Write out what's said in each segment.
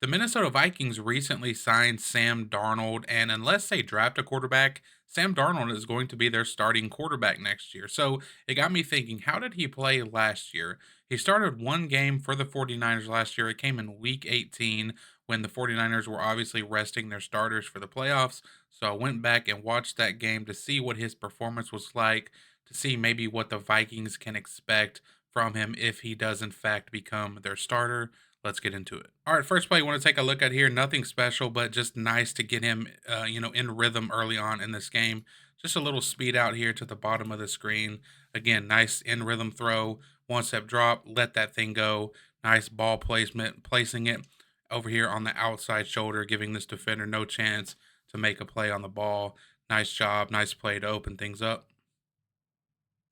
The Minnesota Vikings recently signed Sam Darnold, and unless they draft a quarterback, Sam Darnold is going to be their starting quarterback next year. So it got me thinking, how did he play last year? He started one game for the 49ers last year. It came in week 18 when the 49ers were obviously resting their starters for the playoffs. So I went back and watched that game to see what his performance was like, to see maybe what the Vikings can expect from him if he does, in fact, become their starter. Let's get into it. All right, first play you want to take a look at here. Nothing special, but just nice to get him, in rhythm early on in this game. Just a little speed out here to the bottom of the screen. Again, nice in rhythm throw, one step drop, let that thing go. Nice ball placement, placing it over here on the outside shoulder, giving this defender no chance to make a play on the ball. Nice job, nice play to open things up.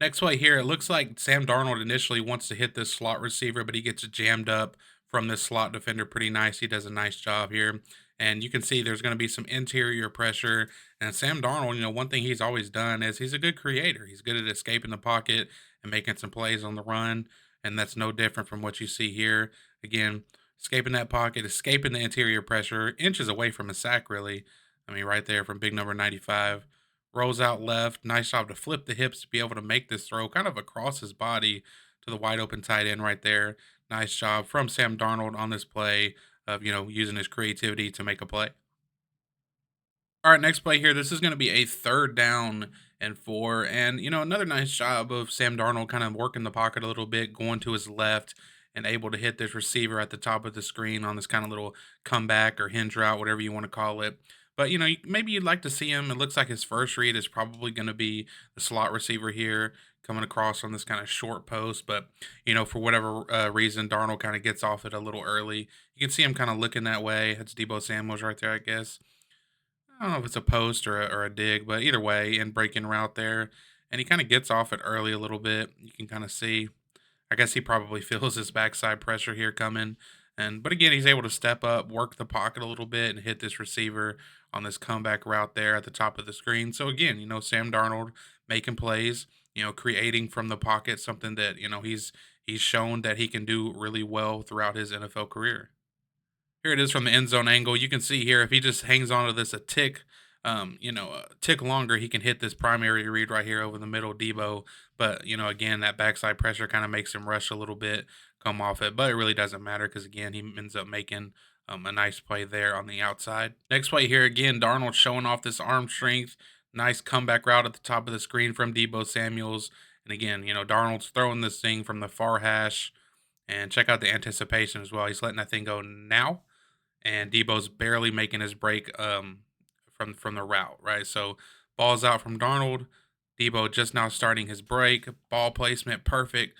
Next play here, it looks like Sam Darnold initially wants to hit this slot receiver, but he gets jammed up from this slot defender pretty nice. He does a nice job here. And you can see there's going to be some interior pressure. And Sam Darnold, one thing he's always done is he's a good creator. He's good at escaping the pocket and making some plays on the run. And that's no different from what you see here. Again, escaping that pocket, escaping the interior pressure, inches away from a sack, really. I mean, right there from big number 95. Rolls out left. Nice job to flip the hips to be able to make this throw kind of across his body to the wide open tight end right there. Nice job from Sam Darnold on this play of, using his creativity to make a play. All right, next play here. This is going to be a third down and four. And, another nice job of Sam Darnold kind of working the pocket a little bit, going to his left and able to hit this receiver at the top of the screen on this kind of little comeback or hinge route, whatever you want to call it. But, maybe you'd like to see him. It looks like his first read is probably going to be the slot receiver here coming across on this kind of short post. But, for whatever reason, Darnold kind of gets off it a little early. You can see him kind of looking that way. That's Debo Samuels right there, I guess. I don't know if it's a post or a dig, but either way, in breaking route there, and he kind of gets off it early a little bit. You can kind of see. I guess he probably feels his backside pressure here coming, and but again, he's able to step up, work the pocket a little bit, and hit this receiver on this comeback route there at the top of the screen. So again, Sam Darnold making plays, creating from the pocket, something that he's shown that he can do really well throughout his NFL career. Here it is from the end zone angle. You can see here if he just hangs on to this a tick, a tick longer, he can hit this primary read right here over the middle, Debo. But again, that backside pressure kind of makes him rush a little bit, come off it. But it really doesn't matter because again, he ends up making a nice play there on the outside. Next play here again, Darnold showing off this arm strength. Nice comeback route at the top of the screen from Debo Samuels. And again, Darnold's throwing this thing from the far hash. And check out the anticipation as well. He's letting that thing go now, and Debo's barely making his break from the route, right? So ball's out from Darnold. Debo just now starting his break. Ball placement perfect.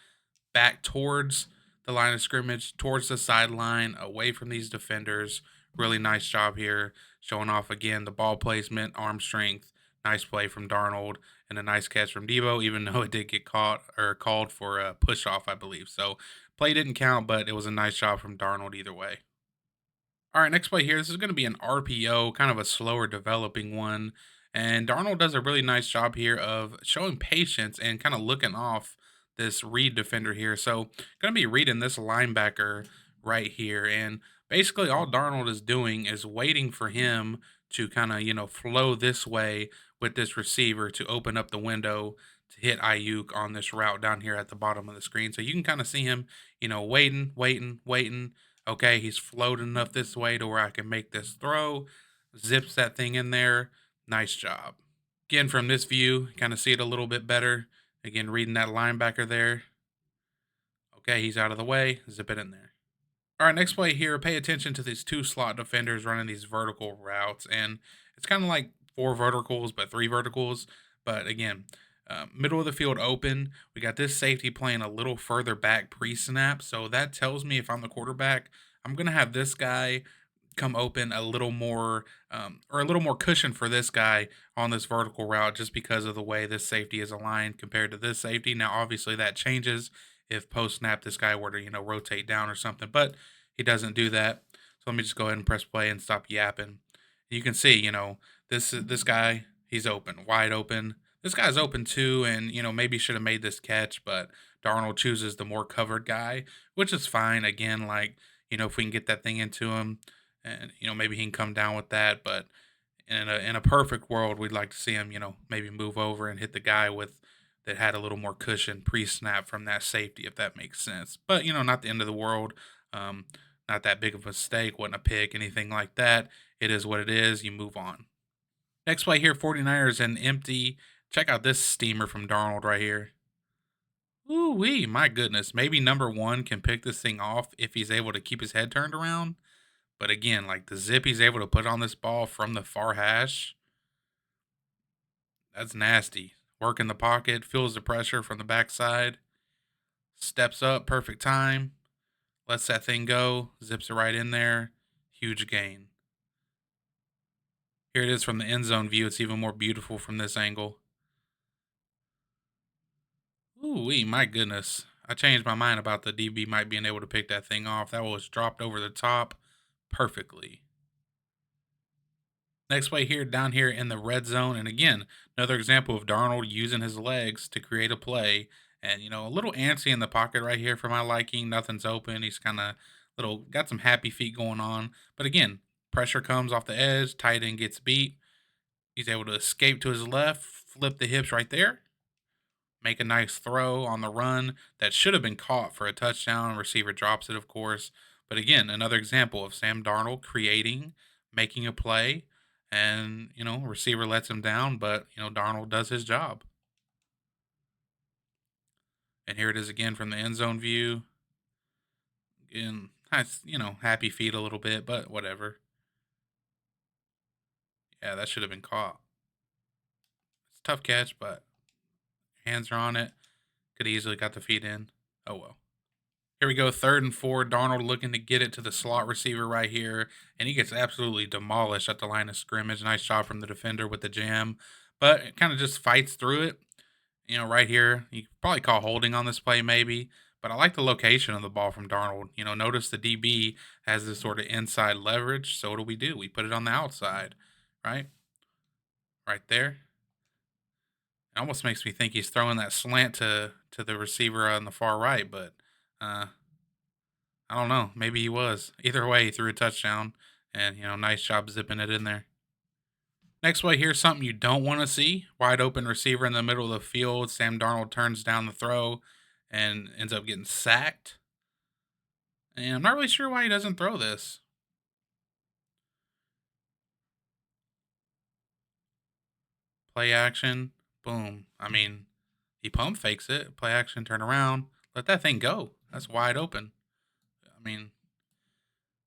Back towards the line of scrimmage, towards the sideline, away from these defenders. Really nice job here, showing off again the ball placement, arm strength. Nice play from Darnold and a nice catch from Debo, even though it did get caught or called for a push off, I believe. So play didn't count, but it was a nice job from Darnold either way. All right, next play here. This is going to be an RPO, kind of a slower developing one. And Darnold does a really nice job here of showing patience and kind of looking off this read defender here. So, going to be reading this linebacker right here. And basically, all Darnold is doing is waiting for him to kind of, flow this way with this receiver to open up the window to hit Ayuk on this route down here at the bottom of the screen. So, you can kind of see him, waiting, waiting, waiting. Okay, he's floating enough this way to where I can make this throw. Zips that thing in there. Nice job. Again, from this view, kind of see it a little bit better. Again, reading that linebacker there. Okay, he's out of the way. Zip it in there. All right, next play here. Pay attention to these two slot defenders running these vertical routes. And it's kind of like four verticals, but three verticals. But again, middle of the field open. We got this safety playing a little further back pre snap. So that tells me if I'm the quarterback, I'm going to have this guy come open a little more or a little more cushion for this guy on this vertical route just because of the way this safety is aligned compared to this safety. Now, obviously, that changes if post snap this guy were to, rotate down or something, but he doesn't do that. So let me just go ahead and press play and stop yapping. You can see, this guy, he's open, wide open. This guy's open too, and maybe should have made this catch, but Darnold chooses the more covered guy, which is fine. Again, like if we can get that thing into him, and maybe he can come down with that. But in a perfect world, we'd like to see him, maybe move over and hit the guy with that had a little more cushion pre-snap from that safety, if that makes sense. But not the end of the world. Um, Not that big of a mistake, wasn't a pick, anything like that. It is what it is. You move on. Next play here, 49ers and empty. Check out this steamer from Darnold right here. Ooh wee, my goodness. Maybe number one can pick this thing off if he's able to keep his head turned around. But again, like the zip he's able to put on this ball from the far hash, that's nasty. Work in the pocket, feels the pressure from the backside, steps up, perfect time, lets that thing go, zips it right in there. Huge gain. Here it is from the end zone view. It's even more beautiful from this angle. Ooh wee, my goodness. I changed my mind about the DB might being able to pick that thing off. That was dropped over the top perfectly. Next play here, down here in the red zone. And again, another example of Darnold using his legs to create a play. And, a little antsy in the pocket right here for my liking. Nothing's open. He's kind of got some happy feet going on. But again, pressure comes off the edge. Tight end gets beat. He's able to escape to his left, flip the hips right there, make a nice throw on the run that should have been caught for a touchdown. Receiver drops it, of course. But again, another example of Sam Darnold creating, making a play, and receiver lets him down, but Darnold does his job. And here it is again from the end zone view. Again, nice, happy feet a little bit, but whatever. Yeah, that should have been caught. It's a tough catch, but hands are on it. Could easily got the feet in. Oh well. Here we go, 3rd and 4. Darnold looking to get it to the slot receiver right here, and he gets absolutely demolished at the line of scrimmage. Nice job from the defender with the jam, but it kind of just fights through it. Right here, you could probably call holding on this play, maybe. But I like the location of the ball from Darnold. Notice the DB has this sort of inside leverage. So what do? We put it on the outside, right? Right there. It almost makes me think he's throwing that slant to the receiver on the far right, but uh, I don't know. Maybe he was. Either way, he threw a touchdown, and nice job zipping it in there. Next play here, something you don't want to see. Wide open receiver in the middle of the field. Sam Darnold turns down the throw and ends up getting sacked. And I'm not really sure why he doesn't throw this. Play action. Boom. I mean, he pump fakes it. Play action, turn around. Let that thing go. That's wide open. I mean,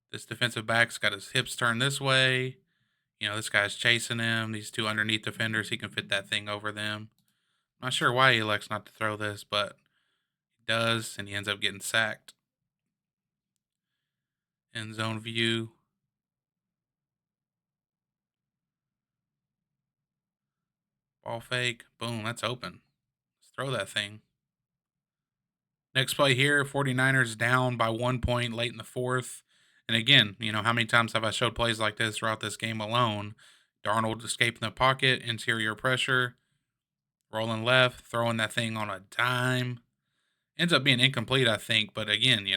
this defensive back's got his hips turned this way. This guy's chasing him. These two underneath defenders, he can fit that thing over them. Not sure why he elects not to throw this, but he does, and he ends up getting sacked. End zone view. Ball fake. Boom, that's open. Let's throw that thing. Next play here, 49ers down by 1 point late in the fourth. And again, how many times have I showed plays like this throughout this game alone? Darnold escaping the pocket, interior pressure, rolling left, throwing that thing on a dime. Ends up being incomplete, I think. But again,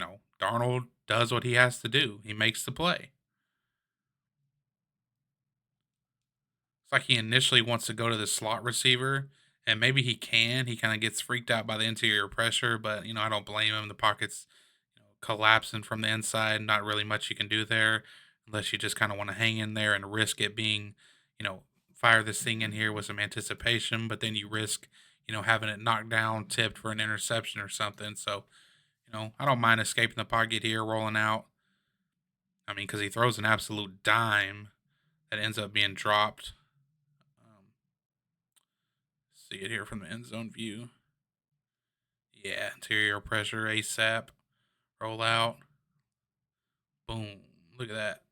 Darnold does what he has to do. He makes the play. It's like he initially wants to go to the slot receiver, and maybe he can. He kind of gets freaked out by the interior pressure, but I don't blame him. The pocket's collapsing from the inside. Not really much you can do there, unless you just kind of want to hang in there and risk it being, fire this thing in here with some anticipation, but then you risk, having it knocked down, tipped for an interception or something. So, I don't mind escaping the pocket here, rolling out. I mean, because he throws an absolute dime that ends up being dropped. See it here from the end zone view. Yeah, interior pressure, ASAP, roll out. Boom. Look at that.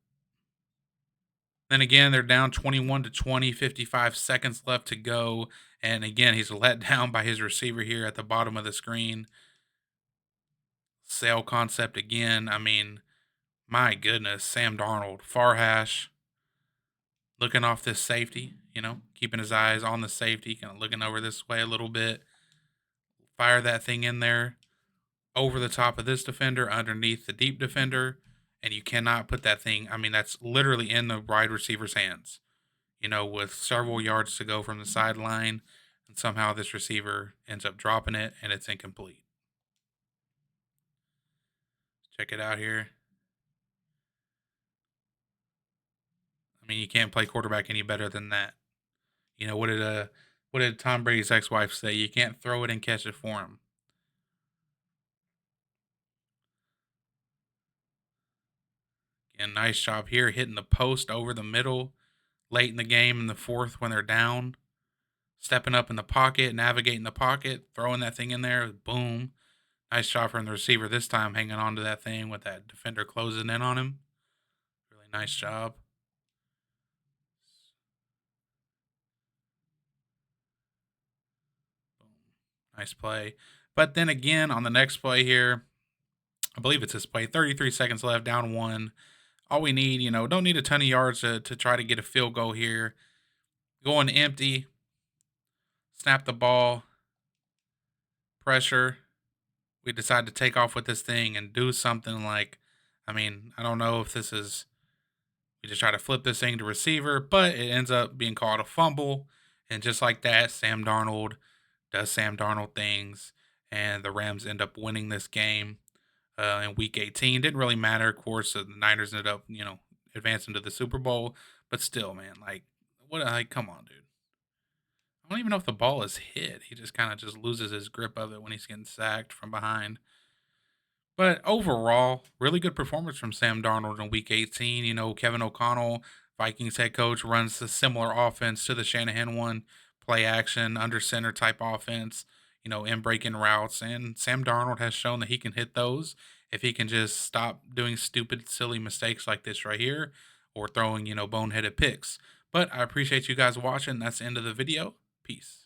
Then again, they're down 21-20, 55 seconds left to go. And again, he's let down by his receiver here at the bottom of the screen. Sail concept again. I mean, my goodness, Sam Darnold, far hash, looking off this safety, keeping his eyes on the safety, kind of looking over this way a little bit. Fire that thing in there over the top of this defender, underneath the deep defender, and you cannot put that thing. I mean, that's literally in the wide receiver's hands. With several yards to go from the sideline, and somehow this receiver ends up dropping it, and it's incomplete. Check it out here. I mean, you can't play quarterback any better than that. What did Tom Brady's ex-wife say? You can't throw it and catch it for him. And nice job here, hitting the post over the middle late in the game in the fourth when they're down. Stepping up in the pocket, navigating the pocket, throwing that thing in there. Boom. Nice job from the receiver this time, hanging on to that thing with that defender closing in on him. Really nice job. Boom. Nice play. But then again, on the next play here, I believe it's this play, 33 seconds left, down one. All we need, don't need a ton of yards to try to get a field goal here. Going empty, snap the ball, pressure. We decide to take off with this thing and do something like, I mean, I don't know if this is, we just try to flip this thing to receiver, but it ends up being called a fumble. And just like that, Sam Darnold does Sam Darnold things, and the Rams end up winning this game in Week 18. Didn't really matter, of course. The Niners ended up, advancing to the Super Bowl, but still, man, like, what? Like, come on, dude. I don't even know if the ball is hit. He just kind of just loses his grip of it when he's getting sacked from behind. But overall, really good performance from Sam Darnold in Week 18. Kevin O'Connell, Vikings head coach, runs a similar offense to the Shanahan one, play action, under center type offense, in breaking routes. And Sam Darnold has shown that he can hit those if he can just stop doing stupid, silly mistakes like this right here or throwing, boneheaded picks. But I appreciate you guys watching. That's the end of the video. Peace.